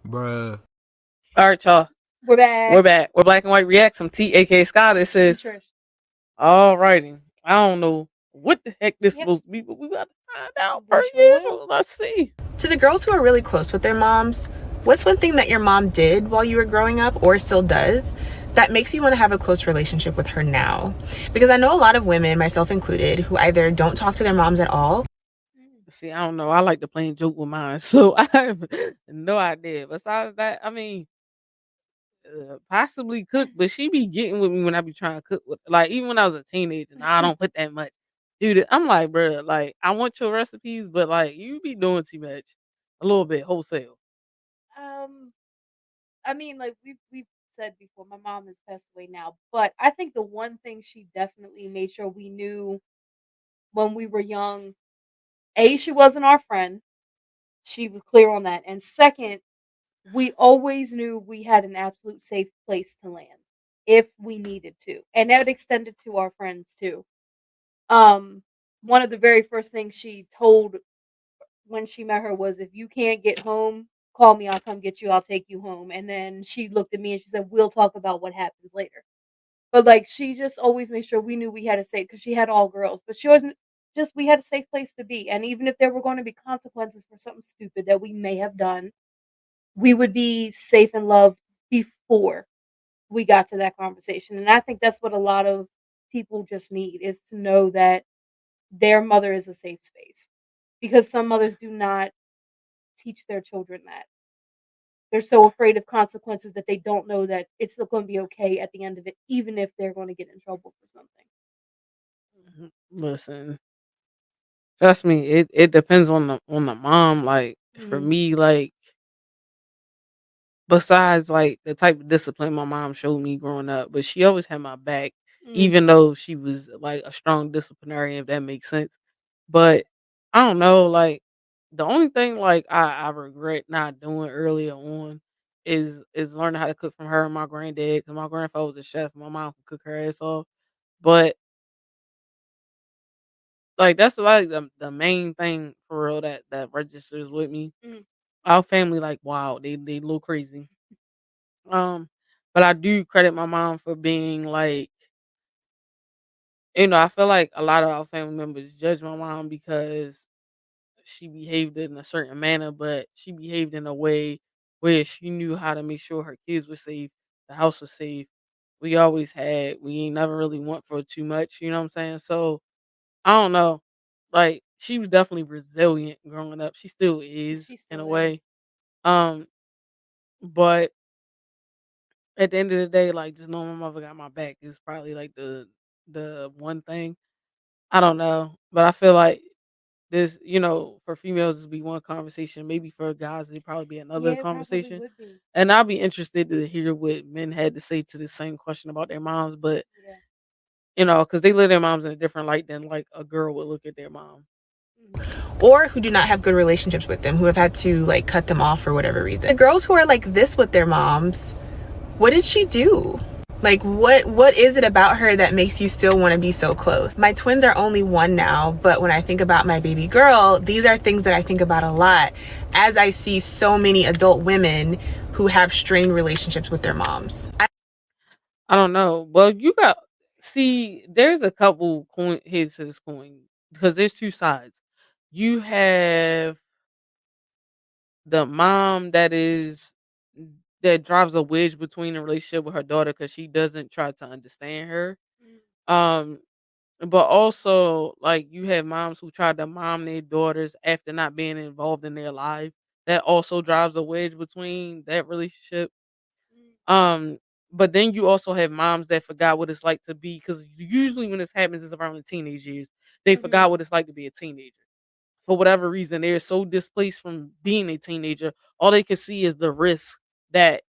Bruh. All right, y'all. We're We're back. back. We're Black and White Reacts. I'm T, aka Scott. This And is Trish. alrighty. I don't know what the heck this is Yep, supposed to be, but we about to find out per we sure will. usual. Let's see. To the girls who are really close with their moms, what's one thing that your mom did while you were growing up or still does that makes you want to have a close relationship with her now? Because I know a lot of women, myself included, who either don't talk to their moms at all. See, I don't know. I like to play and joke with mine, so I have no idea. Besides that, I mean, possibly cook, but she be getting with me when I be trying to cook with, like, even when I was a teenager. Nah, I don't put that much. Dude, I'm like, bro, like, I want your recipes, but like, you be doing too much, a little bit wholesale. Um, I mean, like we've said before, my mom has passed away now, but I think the one thing she definitely made sure we knew when we were young, A, she wasn't our friend. She was clear on that. And second, we always knew we had an absolute safe place to land if we needed to. And that extended to our friends too. Um, one of the very first things she told when she met her was, "If you can't get home, call me. I'll come get you. I'll take you home." And then she looked at me and she said, "We'll talk about what happens later." But like she just always made sure we knew we had a safe because she had all girls, but she wasn't just we had a safe place to be. And even if there were going to be consequences for something stupid that we may have done, we would be safe and loved before we got to that conversation. And I think that's what a lot of people just need is to know that their mother is a safe space because some mothers do not teach their children that. They're so afraid of consequences that they don't know that it's still going to be okay at the end of it, even if they're going to get in trouble for something. Listen, trust me, it depends on the mom. Like for Mhm. me, like besides like the type of discipline my mom showed me growing up, but she always had my back, Mm. even though she was like a strong disciplinarian, if that makes sense. But I don't know, like the only thing like I regret not doing earlier on is learning how to cook from her and my granddad. Cause my grandfather was a chef, my mom could cook her ass off. But like that's like the main thing for real that registers with me. Mm. Our family like wow, they a little crazy. Um, but I do credit my mom for being like, I feel like a lot of our family members judge my mom because she behaved in a certain manner, but she behaved in a way where she knew how to make sure her kids were safe, the house was safe. We ain't never really went for too much, you know what I'm saying? So I don't know. Like she was definitely resilient growing up. She still is She in a still way. is. Um, but at the end of the day, like just knowing my mother got my back is probably like the one thing. I don't know, but I feel like this, for females it'd be one conversation. Maybe for guys it'd probably be another Yeah, it probably conversation. would be. And I'll be interested to hear what men had to say to the same question about their moms, but Yeah. because they live their moms in a different light than like a girl would look at their mom. Mhm. Or who do not have good relationships with them, who have had to like cut them off for whatever reason. The girls who are like this with their moms, what did she do? Like what is it about her that makes you still want to be so close? My twins are only one now, but when I think about my baby girl, these are things that I think about a lot as I see so many adult women who have strained relationships with their moms. I don't know. Well, you got see, there's a couple heads to this coin because there's two sides. You have the mom that drives a wedge between the relationship with her daughter because she doesn't try to understand her. Mm. Um, but also like you have moms who try to mom their daughters after not being involved in their life. That also drives a wedge between that relationship. Mm. Um, but then you also have moms that forgot what it's like to be because usually when this happens is around the teenage years. They Mhm. forgot what it's like to be a teenager. For whatever reason, they're so displaced from being a teenager. All they can see is the risk that,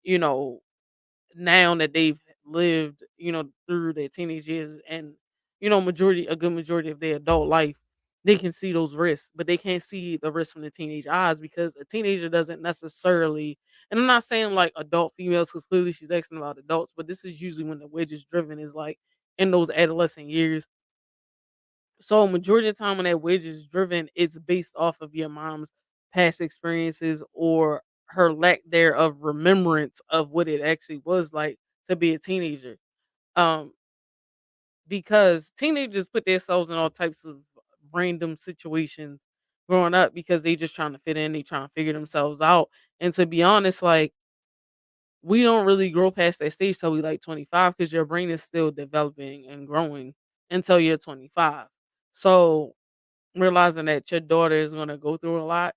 now that they've lived, through their teenage years and, a good majority of their adult life, they can see those risks, but they can't see the risks from the teenage eyes because a teenager doesn't necessarily, and I'm not saying like adult females because clearly she's asking about adults, but this is usually when the wedge is driven is like in those adolescent years. So majority of the time when that wedge is driven, it's based off of your mom's past experiences or her lack there of remembrance of what it actually was like to be a teenager. Um, because teenagers put themselves in all types of random situations growing up because they just trying to fit in, they trying to figure themselves out. And to be honest, like we don't really grow past that stage till we like 25 because your brain is still developing and growing until you're 25. So realizing that your daughter is gonna go through a lot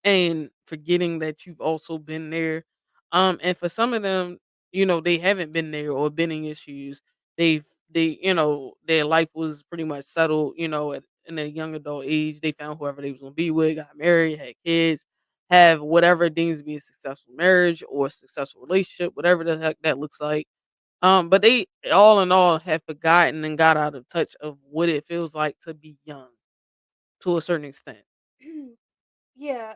and forgetting that you've also been there. And for some of them, they haven't been there or been in issues. They've their life was pretty much settled, in a young adult age. They found whoever they was gonna be with, got married, had kids, have whatever it deems to be a successful marriage or a successful relationship, whatever the heck that looks like. But they all in all have forgotten and got out of touch of what it feels like to be young to a certain extent. Yeah,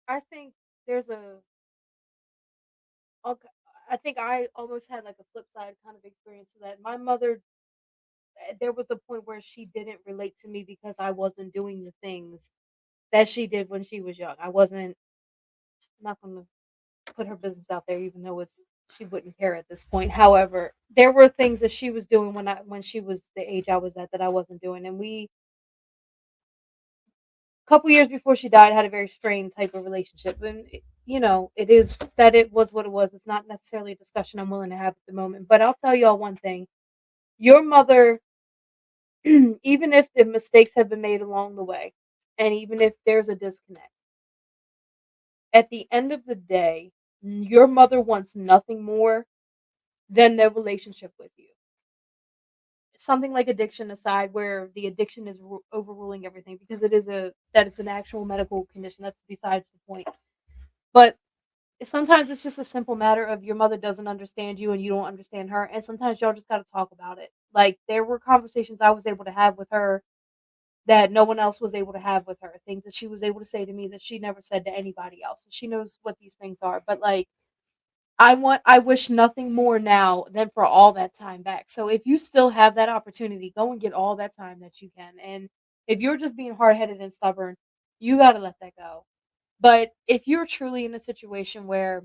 I think there's a okay, I think I almost had like a flip side kind of experience to that. My mother, there was a point where she didn't relate to me because I wasn't doing the things that she did when she was young. I wasn't. I'm not gonna put her business out there, even though it's she wouldn't care at this point. However, there were things that she was doing when she was the age I was at that I wasn't doing, and we couple years before she died had a very strained type of relationship, and it is that it was what it was. It's not necessarily a discussion I'm willing to have at the moment, but I'll tell y'all one thing: your mother, even if the mistakes have been made along the way, and even if there's a disconnect, at the end of the day, your mother wants nothing more than their relationship with you. Something like addiction aside, where the addiction is overruling everything, because it's an actual medical condition. That's besides the point. But sometimes it's just a simple matter of your mother doesn't understand you and you don't understand her, and sometimes y'all just got to talk about it. Like there were conversations I was able to have with her that no one else was able to have with her. Things that she was able to say to me that she never said to anybody else. She knows what these things are, but like I wish nothing more now than for all that time back. So if you still have that opportunity, go and get all that time that you can. And if you're just being hard-headed and stubborn, you got to let that go. But if you're truly in a situation where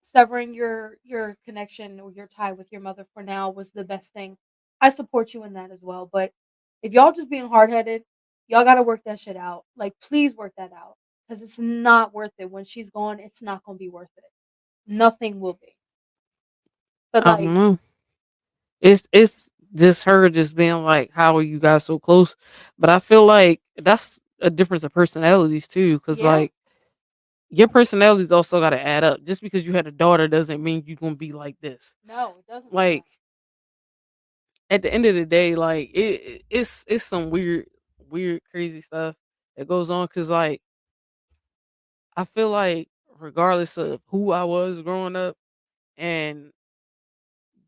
severing your connection or your tie with your mother for now was the best thing, I support you in that as well. But if y'all just being hard-headed, y'all got to work that shit out. Like please work that out cuz it's not worth it when she's gone. It's not going to be worth it. Nothing will be. But I don't like, know. It's just her just being like, "How are you guys so close?" But I feel like that's a difference of personalities too, because yeah, like your personalities also got to add up. Just because you had a daughter doesn't mean you're gonna be like this. no, it doesn't mean Like that. at the end of the day, like it's some weird crazy stuff that goes on. Because like I feel like regardless of who I was growing up and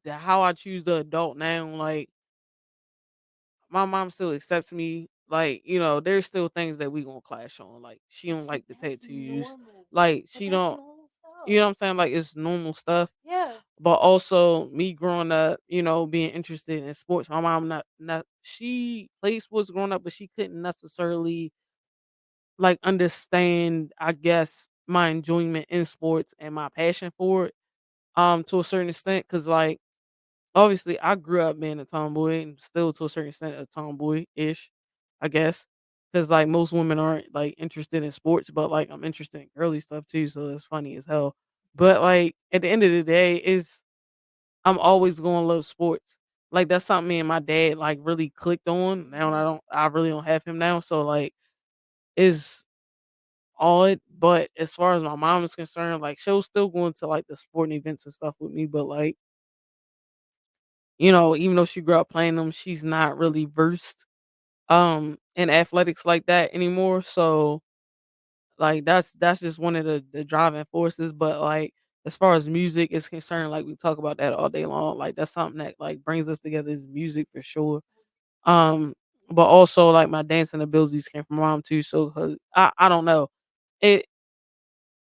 how I choose the adult now, like my mom still accepts me. Like, there's still things that we gonna clash on. Like, she don't like the That's tattoos. normal. Like, But she that's don't. normal You stuff. know what I'm saying? Like, it's normal stuff. Yeah. But also, me growing up, being interested in sports. My mom not she played sports growing up, but she couldn't necessarily like understand. I guess my enjoyment in sports and my passion for it. To a certain extent, because like obviously, I grew up being a tomboy and still to a certain extent a tomboy-ish, I guess. Because like most women aren't like interested in sports, but like I'm interested in girly stuff too, so it's funny as hell. But like at the end of the day, is I'm always gonna love sports. Like that's something me and my dad like really clicked on. Now Mhm. I really don't have him now. So like is odd. But as far as my mom is concerned, like she'll still go into like the sporting events and stuff with me, but like even though she grew up playing them, she's not really versed in athletics like that anymore. So like that's just one of the driving forces. But like as far as music is concerned, like we talk about that all day long. Like that's something that like brings us together is music for sure. Um, but also like my dancing abilities came from mom too. So 'cause I don't know. It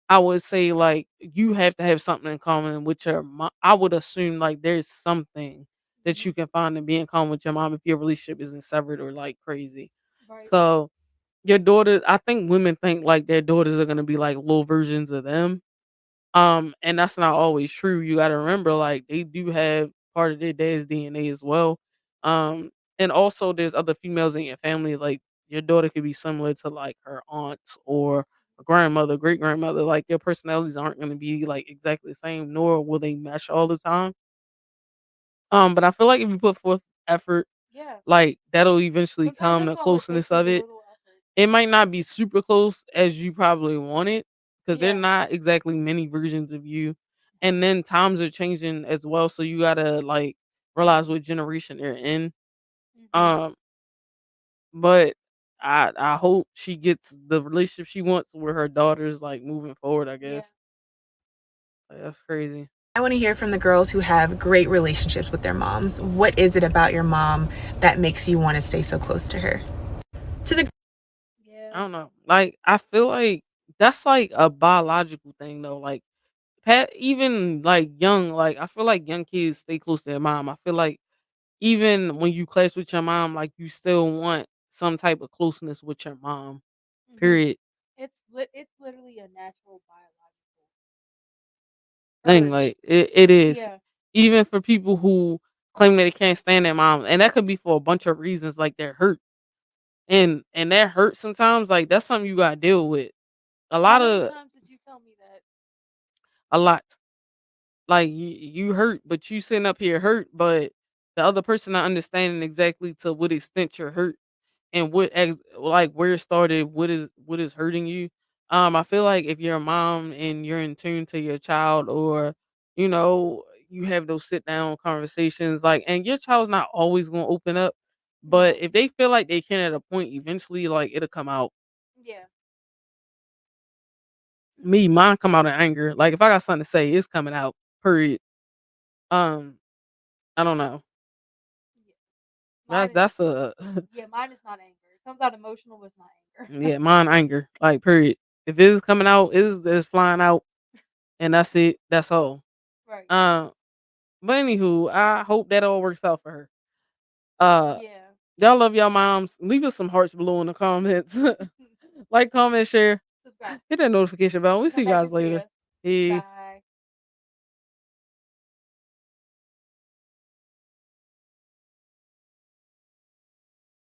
I would say, like, you have to have something in common with your mom. I would assume, like, there's something that Mhm. you can find and be in common with your mom if your relationship isn't severed or, like, crazy. Right. So, your daughter, I think women think like their daughters are gonna be like little versions of them. And that's not always true. You gotta remember, like, they do have part of their dad's DNA as well. Um, and also there's other females in your family, like your daughter could be similar to like her aunts or a grandmother, great grandmother. Like your personalities aren't gonna be like exactly the same, nor will they mesh all the time. But I feel like if you put forth effort, Yeah. like that'll eventually Sometimes come, that's the all it closeness takes is of a it. little effort. It might not be super close as you probably want it, because 'cause they're Yeah. not exactly many versions of you, and then times are changing as well, so you gotta, like, realize what generation they're in. Mhm. Um, but I hope she gets the relationship she wants with her daughters, like, moving forward, I Yeah. guess. Like, that's crazy. I want to hear from the girls who have great relationships with their moms. What is it about your mom that makes you want to stay so close to her? To the I Yeah. don't know. Like, I feel like that's, like, a biological thing, though, like, even, like, young like, I feel like young kids stay close to their mom. I feel like even when you clash with your mom, like, you still want some type of closeness with your mom, Mhm. period. It's literally a natural biological Thing, urge. like, it is. Yeah. Even for people who claim that they can't stand their mom, and that could be for a bunch of reasons, like, they're hurt, and that hurt sometimes, like, that's something you gotta deal with. A How lot many of times did you tell me that? a lot. Like, you hurt, but you sitting up here hurt, but the other person not understanding exactly to what extent you're hurt and like where it started, what is hurting you. I feel like if you're a mom and you're in tune to your child, or you know, you have those sit down conversations, like, and your child's not always gonna open up, but No. if they feel like they can at a point, eventually, like, it'll come out. Yeah. Mine come out in anger. Like, if I got something to say, it's coming out. Period. Um, I don't know. Yeah. That's Mine that's a Yeah, mine is not anger. It comes out emotional, but it's not anger. yeah, mine anger. Like, period. If it's coming out, it's flying out, and that's it. That's all. Right. Uh, but anywho, I hope that all works out for her. Uh, Yeah. y'all love y'all moms. Leave us some hearts below in the comments. Like, comment, share, Subscribe. hit that notification bell. We'll see Come you back guys and see later. us. Peace. Bye.